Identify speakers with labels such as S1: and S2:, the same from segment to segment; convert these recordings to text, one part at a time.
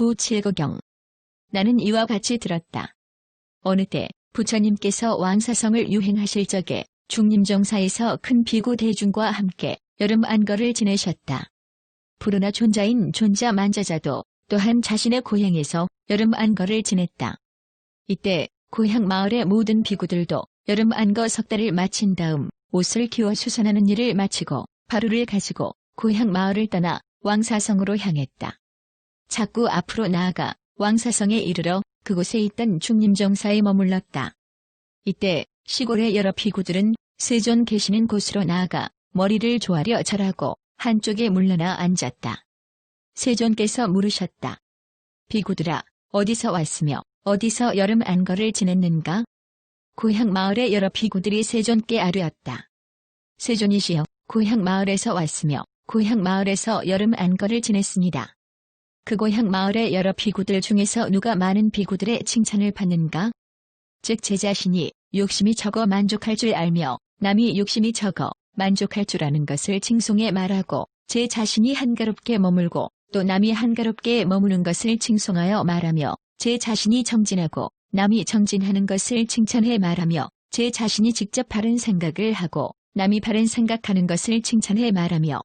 S1: 979 나는 이와 같이 들었다. 어느 때 부처님께서 왕사성을 유행하실 적에 중림정사에서 큰 비구 대중과 함께 여름 안거를 지내셨다. 푸르나 존자인 존자 만자자도 또한 자신의 고향에서 여름 안거를 지냈다. 이때 고향 마을의 모든 비구들도 여름 안거 석 달을 마친 다음 옷을 기워 수선하는 일을 마치고 바루를 가지고 고향 마을을 떠나 왕사성으로 향했다. 자꾸 앞으로 나아가 왕사성에 이르러 그곳에 있던 중림정사에 머물렀다. 이때 시골의 여러 비구들은 세존 계시는 곳으로 나아가 머리를 조아려 절하고 한쪽에 물러나 앉았다. 세존께서 물으셨다. 비구들아, 어디서 왔으며 어디서 여름 안거를 지냈는가? 고향 마을의 여러 비구들이 세존께 아뢰었다. 세존이시여, 고향 마을에서 왔으며 고향 마을에서 여름 안거를 지냈습니다. 그 고향 마을의 여러 비구들 중에서 누가 많은 비구들의 칭찬을 받는가? 즉 제 자신이 욕심이 적어 만족할 줄 알며 남이 욕심이 적어 만족할 줄 아는 것을 칭송해 말하고 제 자신이 한가롭게 머물고 또 남이 한가롭게 머무는 것을 칭송하여 말하며 제 자신이 정진하고 남이 정진하는 것을 칭찬해 말하며 제 자신이 직접 바른 생각을 하고 남이 바른 생각하는 것을 칭찬해 말하며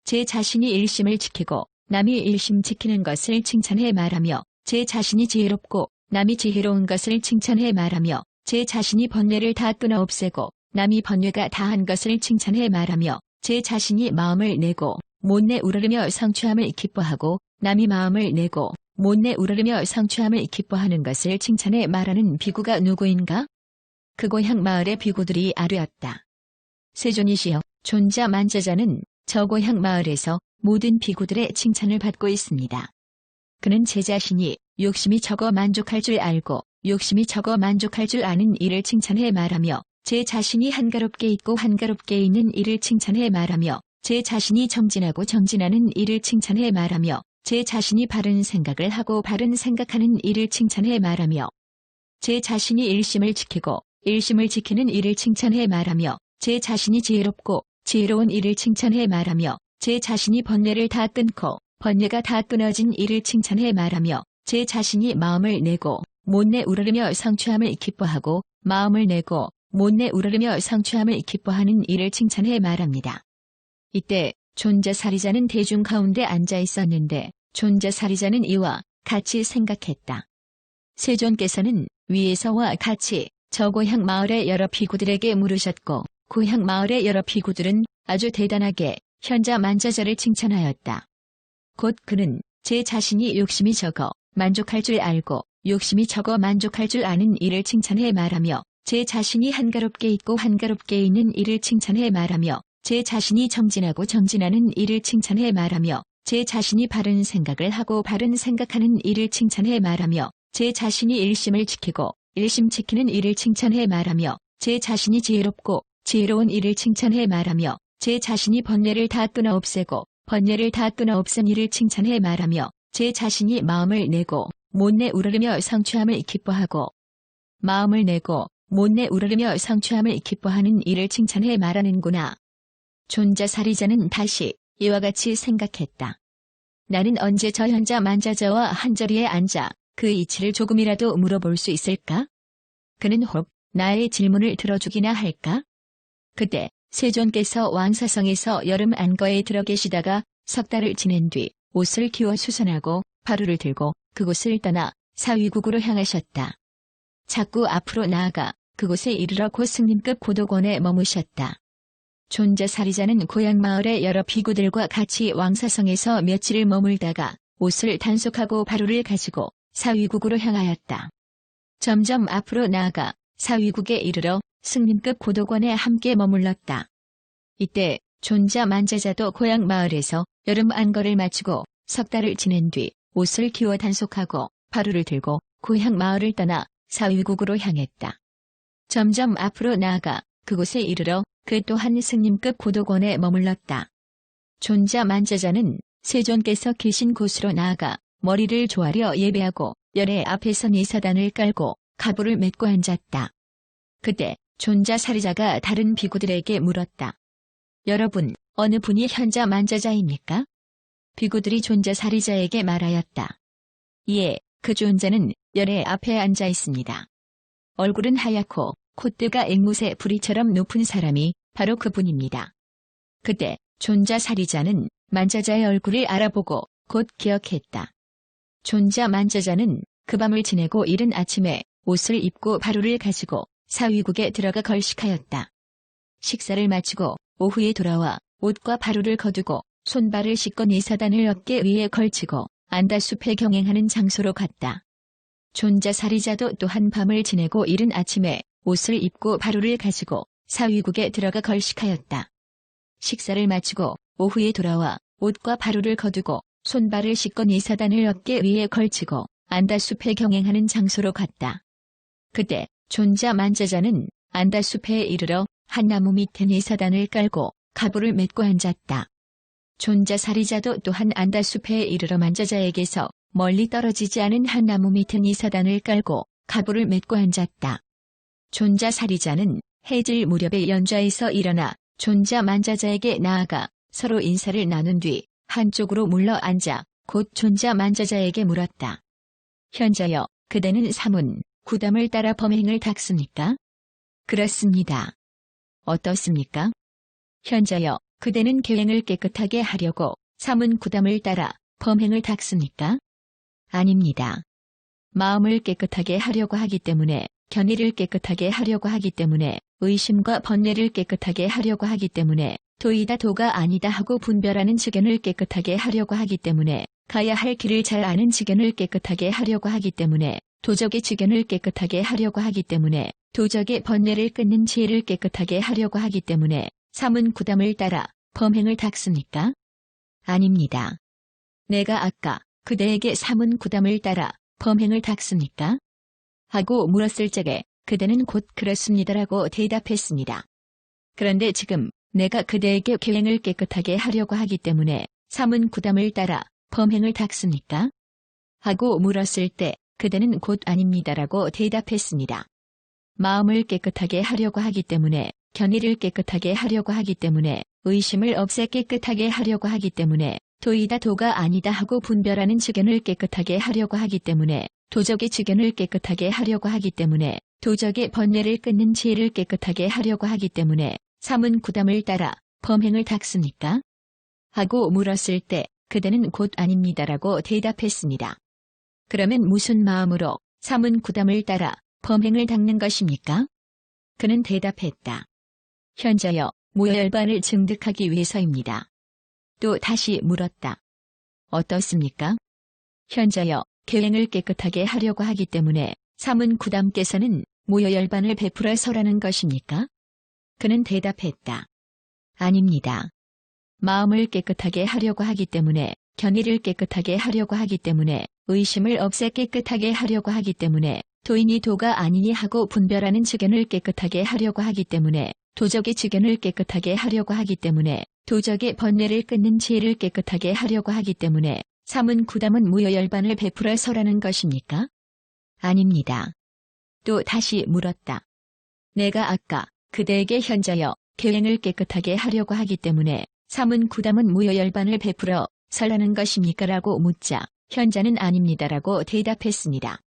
S1: 제 자신이 일심을 지키고 남이 일심 지키는 것을 칭찬해 말하며 제 자신이 지혜롭고 남이 지혜로운 것을 칭찬해 말하며 제 자신이 번뇌를 다 끊어 없애고 남이 번뇌가 다한 것을 칭찬해 말하며 제 자신이 마음을 내고 못내 우러르며 성취함을 기뻐하고 남이 마음을 내고 못내 우러르며 성취함을 기뻐하는 것을 칭찬해 말하는 비구가 누구인가? 그 고향 마을의 비구들이 아뢰었다. 세존이시여, 존자 만자자는 저 고향 마을에서 모든 비구들의 칭찬을 받고 있습니다. 그는 제 자신이 욕심이 적어 만족할 줄 알고 욕심이 적어 만족할 줄 아는 이를 칭찬해 말하며 제 자신이 한가롭게 있고 한가롭게 있는 이를 칭찬해 말하며 제 자신이 정진하고 정진하는 이를 칭찬해 말하며 제 자신이 바른 생각을 하고 바른 생각하는 이를 칭찬해 말하며 제 자신이 일심을 지키고 일심을 지키는 이를 칭찬해 말하며 제 자신이 지혜롭고 지혜로운 이를 칭찬해 말하며 제 자신이 번뇌를 다 끊고 번뇌가 다 끊어진 이를 칭찬해 말하며 제 자신이 마음을 내고 못내 우러르며 성취함을 기뻐하고 마음을 내고 못내 우러르며 성취함을 기뻐하는 이를 칭찬해 말합니다. 이때 존자사리자는 대중 가운데 앉아 있었는데 존자사리자는 이와 같이 생각했다. 세존께서는 위에서와 같이 저 고향 마을의 여러 비구들에게 물으셨고 고향 마을의 여러 비구들은 아주 대단하게 현자 만자자를 칭찬하였다. 곧 그는 제 자신이 욕심이 적어 만족할 줄 알고 욕심이 적어 만족할 줄 아는 이를 칭찬해 말하며 제 자신이 한가롭게 있고 한가롭게 있는 이를 칭찬해 말하며 제 자신이 정진하고 정진하는 이를 칭찬해 말하며 제 자신이 바른 생각을 하고 바른 생각하는 이를 칭찬해 말하며 제 자신이 일심을 지키고 일심 지키는 이를 칭찬해 말하며 제 자신이 지혜롭고 지혜로운 이를 칭찬해 말하며 제 자신이 번뇌를 다 끊어 없애고 번뇌를 다 끊어 없앤 이를 칭찬해 말하며 제 자신이 마음을 내고 못내 우러르며 성취함을 기뻐하고 마음을 내고 못내 우러르며 성취함을 기뻐하는 이를 칭찬해 말하는구나. 존자사리자는 다시 이와 같이 생각했다. 나는 언제 저 현자 만자자와 한자리에 앉아 그 이치를 조금이라도 물어볼 수 있을까? 그는 혹 나의 질문을 들어주기나 할까? 그때 세존께서 왕사성에서 여름 안거에 들어 계시다가 석 달을 지낸 뒤 옷을 기워 수선하고 바루를 들고 그곳을 떠나 사위국으로 향하셨다. 자꾸 앞으로 나아가 그곳에 이르러 곧 승림급 고도권에 머무셨다. 존자사리자는 고향 마을의 여러 비구들과 같이 왕사성에서 며칠을 머물다가 옷을 단속하고 바루를 가지고 사위국으로 향하였다. 점점 앞으로 나아가 사위국에 이르러 승림급 고도권에 함께 머물렀다. 이때 존자 만자자도 고향 마을에서 여름 안거를 마치고 석 달을 지낸 뒤 옷을 기워 단속하고 바루를 들고 고향 마을을 떠나 사위국으로 향했다. 점점 앞으로 나아가 그곳에 이르러 그 또한 승림급 고도권에 머물렀다. 존자 만자자는 세존께서 계신 곳으로 나아가 머리를 조아려 예배하고 열애 앞에서 니사단을 깔고 가부를 맺고 앉았다. 그때 존자사리자가 다른 비구들에게 물었다. 여러분, 어느 분이 현자 만자자입니까? 비구들이 존자사리자에게 말하였다. 이에 그 존자는 열애 앞에 앉아 있습니다. 얼굴은 하얗고 콧대가 앵무새 부리처럼 높은 사람이 바로 그분입니다. 그때 존자 사리자는 만자자의 얼굴을 알아보고 곧 기억했다. 존자 만자자는 그 밤을 지내고 이른 아침에 옷을 입고 바루를 가지고 사위국에 들어가 걸식하였다. 식사를 마치고 오후에 돌아와 옷과 바루를 거두고 손발을 씻고 이사단을 어깨 위에 걸치고 안다숲에 경행하는 장소로 갔다. 존자 사리자도 또한 밤을 지내고 이른 아침에 옷을 입고 바루를 가지고 사위국에 들어가 걸식하였다. 식사를 마치고 오후에 돌아와 옷과 바루를 거두고 손발을 씻고 이사단을 어깨 위에 걸치고 안다숲에 경행하는 장소로 갔다. 그때 존자 만자자는 안다숲에 이르러 한 나무 밑에 이사단을 깔고 가부를 맺고 앉았다. 존자 사리자도 또한 안다숲에 이르러 만자자에게서 멀리 떨어지지 않은 한 나무 밑에 이사단을 깔고 가부를 맺고 앉았다. 존자 사리자는 해질 무렵에 연좌에서 일어나 존자 만자자에게 나아가 서로 인사를 나눈 뒤 한쪽으로 물러 앉아 곧 존자 만자자에게 물었다. 현자여, 그대는 사문, 구담을 따라 범행을 닦습니까? 그렇습니다. 어떻습니까? 현자여, 그대는 계행을 깨끗하게 하려고 사문 구담을 따라 범행을 닦습니까? 아닙니다. 마음을 깨끗하게 하려고 하기 때문에, 견의를 깨끗하게 하려고 하기 때문에, 의심과 번뇌를 깨끗하게 하려고 하기 때문에, 도이다 도가 아니다 하고 분별하는 지견을 깨끗하게 하려고 하기 때문에, 가야 할 길을 잘 아는 지견을 깨끗하게 하려고 하기 때문에, 도적의 지견을 깨끗하게 하려고 하기 때문에, 도적의 번뇌를 끊는 지혜를 깨끗하게 하려고 하기 때문에, 사문 구담을 따라 범행을 닦습니까? 아닙니다. 내가 아까 그대에게 사문 구담을 따라 범행을 닦습니까? 하고 물었을 적에 그대는 곧 그렇습니다라고 대답했습니다. 그런데 지금 내가 그대에게 계행을 깨끗하게 하려고 하기 때문에 사문 구담을 따라 범행을 닦습니까? 하고 물었을 때 그대는 곧 아닙니다라고 대답했습니다. 마음을 깨끗하게 하려고 하기 때문에, 견의를 깨끗하게 하려고 하기 때문에, 의심을 없애 깨끗하게 하려고 하기 때문에, 도이다 도가 아니다 하고 분별하는 지견을 깨끗하게 하려고 하기 때문에, 도적의 지견을 깨끗하게 하려고 하기 때문에, 도적의 번뇌를 끊는 지혜를 깨끗하게 하려고 하기 때문에, 사문 구담을 따라 범행을 닦습니까? 하고 물었을 때 그대는 곧 아닙니다라고 대답했습니다. 그러면 무슨 마음으로 사문 구담을 따라 범행을 닦는 것입니까? 그는 대답했다. 현자여, 무여열반을 증득하기 위해서입니다. 또 다시 물었다. 어떻습니까? 현자여, 계행을 깨끗하게 하려고 하기 때문에 사문 구담께서는 무여열반을 베풀어 설하는 것입니까? 그는 대답했다. 아닙니다. 마음을 깨끗하게 하려고 하기 때문에, 견의를 깨끗하게 하려고 하기 때문에, 의심을 없애 깨끗하게 하려고 하기 때문에, 도인이 도가 아니니 하고 분별하는 지견을 깨끗하게 하려고 하기 때문에, 도적의 지견을 깨끗하게 하려고 하기 때문에, 도적의 번뇌를 끊는 지혜를 깨끗하게 하려고 하기 때문에, 사문 구담은 무여열반을 베풀어 설하는 것입니까? 아닙니다. 또 다시 물었다. 내가 아까 그대에게 현자여, 계행을 깨끗하게 하려고 하기 때문에 사문 구담은 무여열반을 베풀어 설하는 것입니까? 라고 묻자 현자는 아닙니다라고 대답했습니다.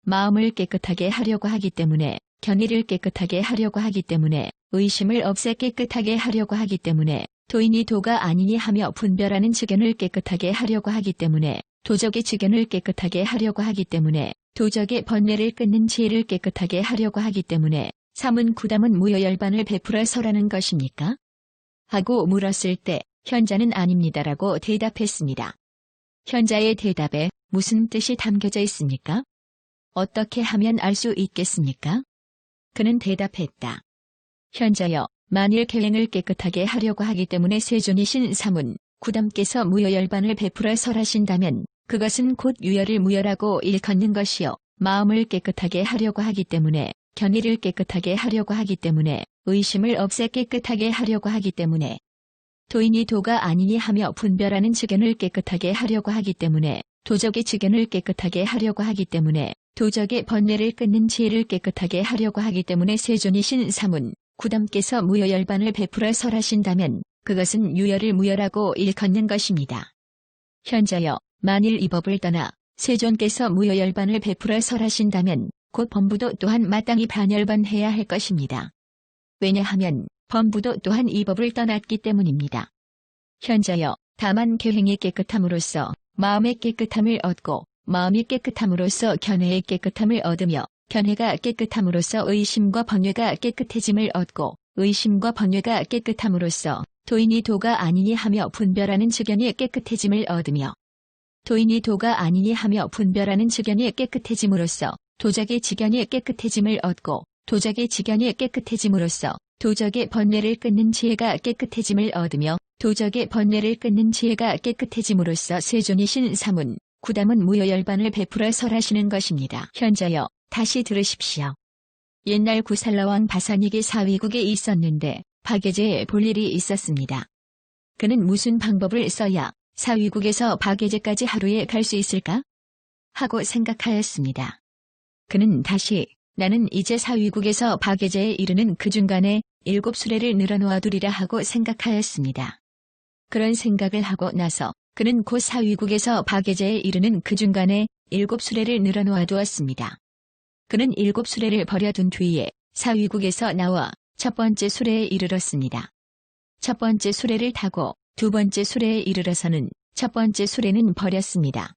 S1: 마음을 깨끗하게 하려고 하기 때문에, 견의를 깨끗하게 하려고 하기 때문에, 의심을 없애 깨끗하게 하려고 하기 때문에, 도인이 도가 아니니 하며 분별하는 지견을 깨끗하게 하려고 하기 때문에, 도적의 지견을 깨끗하게 하려고 하기 때문에, 도적의 번뇌를 끊는 지혜를 깨끗하게 하려고 하기 때문에, 사문 구담은 무여열반을 베풀어 설하는 것입니까? 하고 물었을 때 현자는 아닙니다라고 대답했습니다. 현자의 대답에 무슨 뜻이 담겨져 있습니까? 어떻게 하면 알 수 있겠습니까? 그는 대답했다. 현자여, 만일 계행을 깨끗하게 하려고 하기 때문에 세존이신 사문, 구담께서 무여열반을 베풀어 설하신다면 그것은 곧 유열을 무열하고 일컫는 것이요, 마음을 깨끗하게 하려고 하기 때문에, 견의를 깨끗하게 하려고 하기 때문에, 의심을 없애 깨끗하게 하려고 하기 때문에, 도인이 도가 아니니 하며 분별하는 지견을 깨끗하게 하려고 하기 때문에, 도적의 지견을 깨끗하게 하려고 하기 때문에, 도적의 번뇌를 끊는 지혜를 깨끗하게 하려고 하기 때문에 세존이신 사문, 구담께서 무여열반을 베풀어 설하신다면 그것은 유열을 무열하고 일컫는 것입니다. 현자여, 만일 이 법을 떠나 세존께서 무효열반을 베풀어 설하신다면 곧 범부도 또한 마땅히 반열반해야 할 것입니다. 왜냐하면 범부도 또한 이 법을 떠났기 때문입니다. 현자여, 다만 계행이 깨끗함으로써 마음의 깨끗함을 얻고 마음이 깨끗함으로써 견해의 깨끗함을 얻으며 견해가 깨끗함으로써 의심과 번뇌가 깨끗해짐을 얻고 의심과 번뇌가 깨끗함으로써 도인이 도가 아니니 하며 분별하는 즉견이 깨끗해짐을 얻으며 도인이 도가 아니니 하며 분별하는 즉견이 깨끗해짐으로써 도적의 직견이 깨끗해짐을 얻고 도적의 직견이 깨끗해짐으로써 도적의 번뇌를 끊는 지혜가 깨끗해짐을 얻으며 도적의 번뇌를 끊는 지혜가 깨끗해짐으로써 세존이신 사문, 구담은 무효열반을 베풀어 설하시는 것입니다. 현자여, 다시 들으십시오. 옛날 구살라왕 바사닉이 사위국에 있었는데 박예제에 볼 일이 있었습니다. 그는 무슨 방법을 써야 사위국에서 박예제까지 하루에 갈 수 있을까? 하고 생각하였습니다. 그는 다시 나는 이제 사위국에서 박예제에 이르는 그 중간에 7수레를 늘어놓아두리라 하고 생각하였습니다. 그런 생각을 하고 나서 그는 곧 사위국에서 박예제에 이르는 그 중간에 7수레를 늘어놓아두었습니다. 그는 7수레를 버려둔 뒤에 사위국에서 나와 첫 번째 수레에 이르렀습니다. 첫 번째 수레를 타고 두 번째 수레에 이르러서는 첫 번째 수레는 버렸습니다.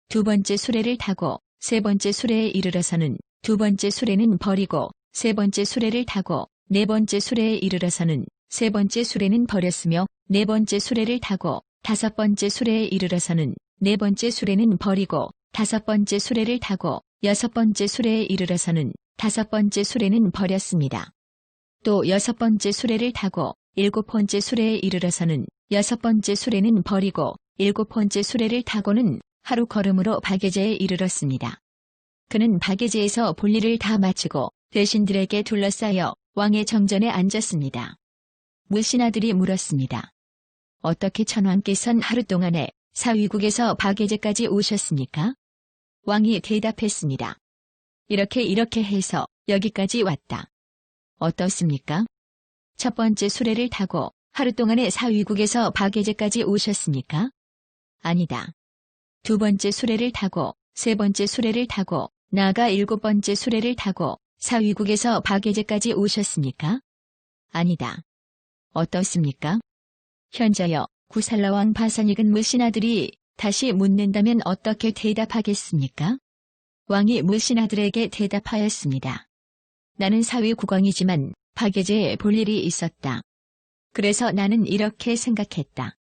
S1: 두 번째 수레를 타고 세 번째 수레에 이르러서는 두 번째 수레는 버리고 세 번째 수레를 타고 네 번째 수레에 이르러서는 세 번째 수레는 버렸으며 네 번째 수레를 타고 다섯 번째 수레에 이르러서는 네 번째 수레는 버리고 다섯 번째 수레를 타고 여섯 번째 수레에 이르러서는 다섯 번째 수레는 버렸습니다. 또 여섯 번째 수레를 타고 일곱 번째 수레에 이르러서는 여섯 번째 수레는 버리고 일곱 번째 수레를 타고는 하루 걸음으로 박예제에 이르렀습니다. 그는 박예제에서 볼일을 다 마치고 대신들에게 둘러싸여 왕의 정전에 앉았습니다. 물신하들이 물었습니다. 어떻게 천왕께선 하루 동안에 사위국에서 박예제까지 오셨습니까? 왕이 대답했습니다. 이렇게 해서 여기까지 왔다. 어떻습니까? 첫 번째 수레를 타고 하루 동안에 사위국에서 박예제까지 오셨습니까? 아니다. 두 번째 수레를 타고 세 번째 수레를 타고 나아가 일곱 번째 수레를 타고 사위국에서 박예제까지 오셨습니까? 아니다. 어떻습니까? 현자여, 구살라왕 바사닉은 물신하들이 다시 묻는다면 어떻게 대답하겠습니까? 왕이 물신하들에게 대답하였습니다. 나는 사위국왕이지만 박예제에 볼 일이 있었다. 그래서 나는 이렇게 생각했다.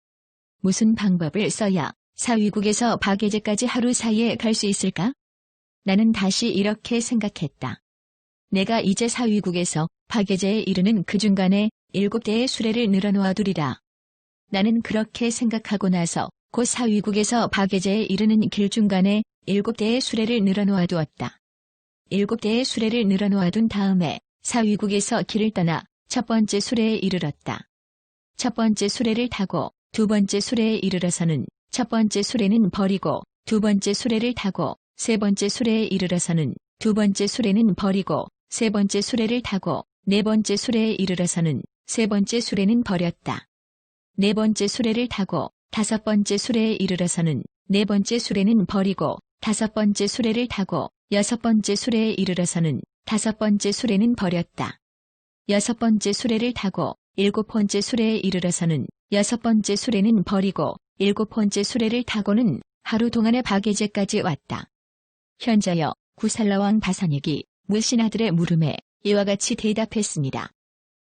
S1: 무슨 방법을 써야 사위국에서 박예제까지 하루 사이에 갈 수 있을까? 나는 다시 이렇게 생각했다. 내가 이제 사위국에서 박예제에 이르는 그 중간에 7대의 수레를 늘어놓아두리라. 나는 그렇게 생각하고 나서 곧 사위국에서 박예제에 이르는 길 중간에 7대의 수레를 늘어놓아두었다. 7대의 수레를 늘어놓아둔 다음에 사위국에서 길을 떠나 첫 번째 수레에 이르렀다. 첫 번째 수레를 타고 두 번째 수레에 이르러서는 첫 번째 수레는 버리고 두 번째 수레를 타고 세 번째 수레에 이르러서는 두 번째 수레는 버리고 세 번째 수레를 타고 네 번째 수레에 이르러서는 세 번째 수레는 버렸다. 네 번째 수레를 타고 다섯 번째 수레에 이르러서는 네 번째 수레는 버리고 다섯 번째 수레를 타고 여섯 번째 수레에 이르러서는 다섯 번째 수레는 버렸다. 여섯 번째 수레를 타고 일곱 번째 수레에 이르러서는 여섯 번째 수레는 버리고 일곱 번째 수레를 타고는 하루 동안의 박예제까지 왔다. 현자여, 구살라왕 바사닉이 물신하들의 물음에 이와 같이 대답했습니다.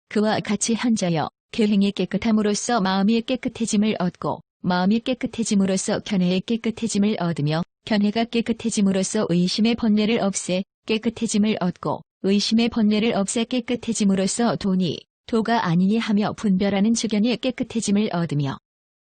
S1: 그와 같이 현자여, 계행이 깨끗함으로써 마음이 깨끗해짐을 얻고 마음이 깨끗해짐으로써 견해의 깨끗해짐을 얻으며 견해가 깨끗해짐으로써 의심의 번뇌를 없애 깨끗해짐을 얻고 의심의 번뇌를 없애 깨끗해짐으로써 돈이 도가 아니니 하며 분별하는 즉견이 깨끗해짐을 얻으며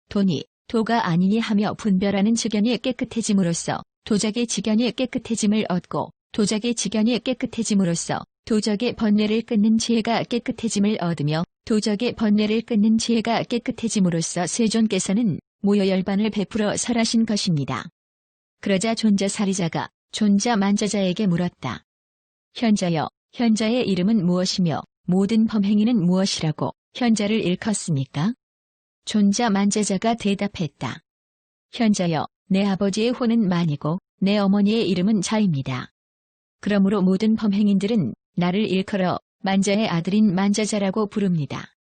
S1: 돈이 도가 아니니 하며 분별하는 즉견이 깨끗해짐으로써 도적의 직견이 깨끗해짐을 얻고 도적의 직견이 깨끗해짐으로써 도적의 번뇌를 끊는 지혜가 깨끗해짐을 얻으며 도적의 번뇌를 끊는 지혜가 깨끗해짐으로써 세존께서는 무효열반을 베풀어 설하신 것입니다. 그러자 존자사리자가 존자만자자에게 물었다. 현자여, 현자의 이름은 무엇이며 모든 범행위는 무엇이라고 현자를 일컫습니까? 존자만자자가 대답했다. 현자여, 내 아버지의 호는 만이고 내 어머니의 이름은 자입니다. 그러므로 모든 범행인들은 나를 일컬어 만자의 아들인 만자자라고 부릅니다.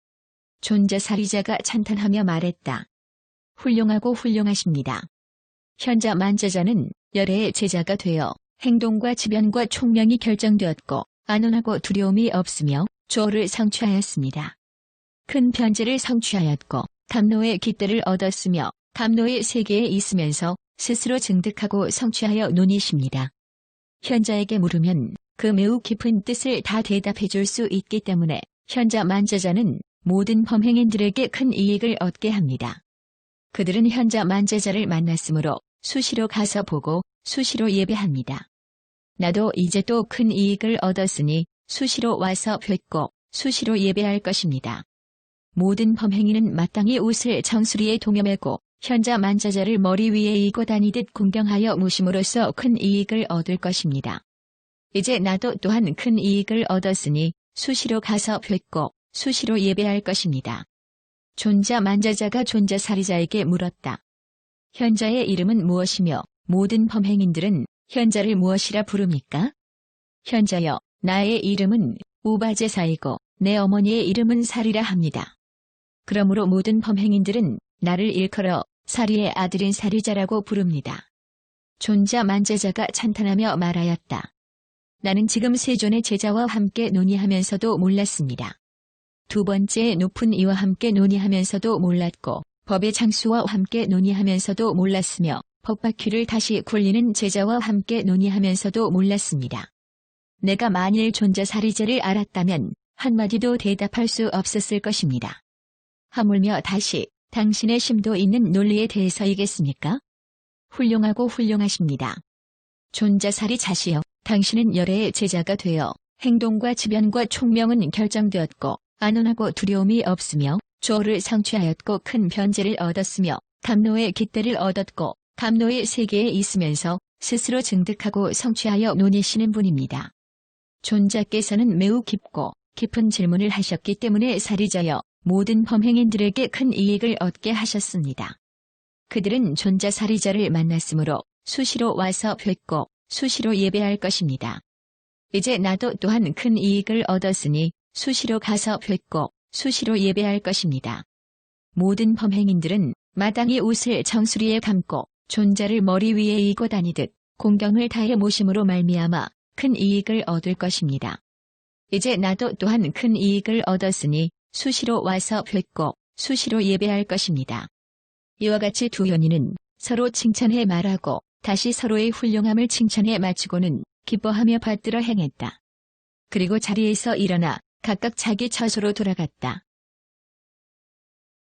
S1: 존자살이자가 찬탄하며 말했다. 훌륭하고 훌륭하십니다. 현자 만자자는 열애의 제자가 되어 행동과 지변과 총명이 결정되었고 안온하고 두려움이 없으며 조를 성취하였습니다. 큰 편지를 성취하였고 담노의 깃대를 얻었으며 담노의 세계에 있으면서 스스로 증득하고 성취하여 논이십니다. 현자에게 물으면 그 매우 깊은 뜻을 다 대답해 줄 수 있기 때문에 현자 만자자는 모든 범행인들에게 큰 이익을 얻게 합니다. 그들은 현자 만자자를 만났으므로 수시로 가서 보고 수시로 예배합니다. 나도 이제 또 큰 이익을 얻었으니 수시로 와서 뵙고 수시로 예배할 것입니다. 모든 범행인은 마땅히 옷을 정수리에 동여매고 현자 만자자를 머리 위에 이고 다니듯 공경하여 모심으로써 큰 이익을 얻을 것입니다. 이제 나도 또한 큰 이익을 얻었으니 수시로 가서 뵙고 수시로 예배할 것입니다. 존자 만자자가 존자살이자에게 물었다. 현자의 이름은 무엇이며 모든 범행인들은 현자를 무엇이라 부릅니까? 현자여, 나의 이름은 우바제사이고 내 어머니의 이름은 살이라 합니다. 그러므로 모든 범행인들은 나를 일컬어 살이의 아들인 살이자라고 부릅니다. 존자 만자자가 찬탄하며 말하였다. 나는 지금 세존의 제자와 함께 논의하면서도 몰랐습니다. 두 번째 높은 이와 함께 논의하면서도 몰랐고 법의 장수와 함께 논의하면서도 몰랐으며 법바퀴를 다시 굴리는 제자와 함께 논의하면서도 몰랐습니다. 내가 만일 존자살이자를 알았다면 한마디도 대답할 수 없었을 것입니다. 하물며 다시 당신의 심도 있는 논리에 대해서이겠습니까? 훌륭하고 훌륭하십니다. 존자살이자시여, 당신은 열애의 제자가 되어 행동과 지변과 총명은 결정되었고 안온하고 두려움이 없으며 조를 성취하였고 큰 변제를 얻었으며 담노의 깃대를 얻었고 담노의 세계에 있으면서 스스로 증득하고 성취하여 논이시는 분입니다. 존자께서는 매우 깊고 깊은 질문을 하셨기 때문에 살이자여 모든 범행인들에게 큰 이익을 얻게 하셨습니다. 그들은 존자살이자를 만났으므로 수시로 와서 뵙고 수시로 예배할 것입니다. 이제 나도 또한 큰 이익을 얻었으니 수시로 가서 뵙고 수시로 예배할 것입니다. 모든 범행인들은 마땅히 옷을 정수리에 감고 존자를 머리 위에 이고 다니듯 공경을 다해 모심으로 말미암아 큰 이익을 얻을 것입니다. 이제 나도 또한 큰 이익을 얻었으니 수시로 와서 뵙고 수시로 예배할 것입니다. 이와 같이 두 연인은 서로 칭찬해 말하고 다시 서로의 훌륭함을 칭찬해 마치고는 기뻐하며 받들어 행했다. 그리고 자리에서 일어나 각각 자기 처소로 돌아갔다.